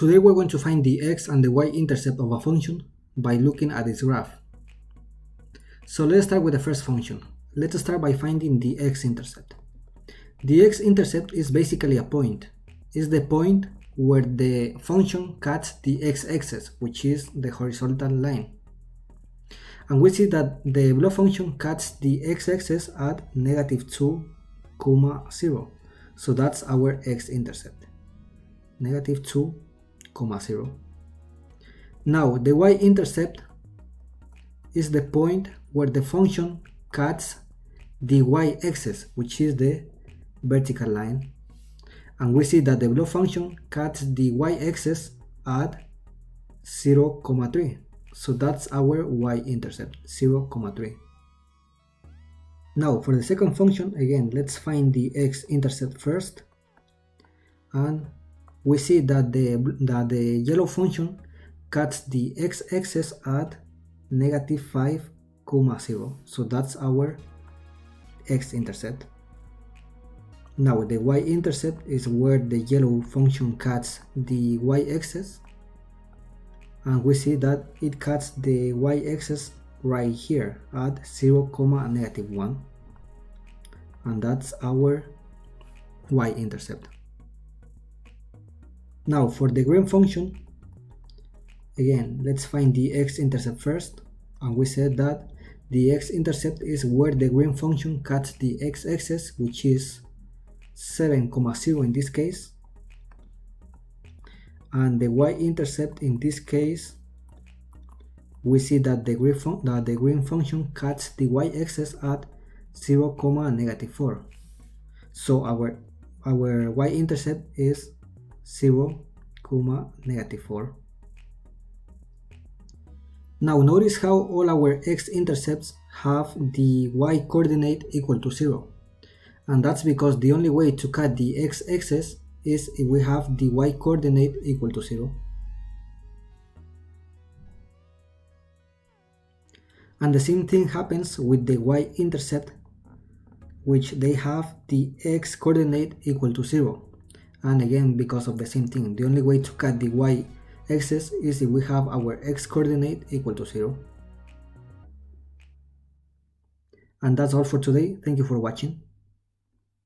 Today we're going to find the x and the y-intercept of a function by looking at its graph. So let's start with the first function. Let's start by finding the x-intercept. The x-intercept is basically a point. It's the point where the function cuts the x-axis, which is the horizontal line. And we see that the below function cuts the x-axis at -2, 0. So that's our x-intercept, -2, 0. Now the y-intercept is the point where the function cuts the y-axis, which is the vertical line. And we see that the below function cuts the y-axis at 0,3. So that's our y-intercept, 0,3. Now for the second function, again, let's find the x-intercept first. And we see that the yellow function cuts the x-axis at -5, 0. So that's our x-intercept. Now the y-intercept is where the yellow function cuts the y-axis, and we see that it cuts the y-axis right here at 0,1, and that's our y-intercept. Now for the green function, again, let's find the x-intercept first, and we said that the x-intercept is where the green function cuts the x-axis, which is 7,0 in this case, and the y-intercept in this case, we see that the green function cuts the y-axis at 0,4. So our y-intercept is 0,4. Now notice how all our x-intercepts have the y-coordinate equal to 0. And that's because the only way to cut the x-axis is if we have the y-coordinate equal to 0. And the same thing happens with the y-intercept, which they have the x-coordinate equal to 0. And again, because of the same thing, the only way to cut the y-axis is if we have our x-coordinate equal to 0. And that's all for today. Thank you for watching.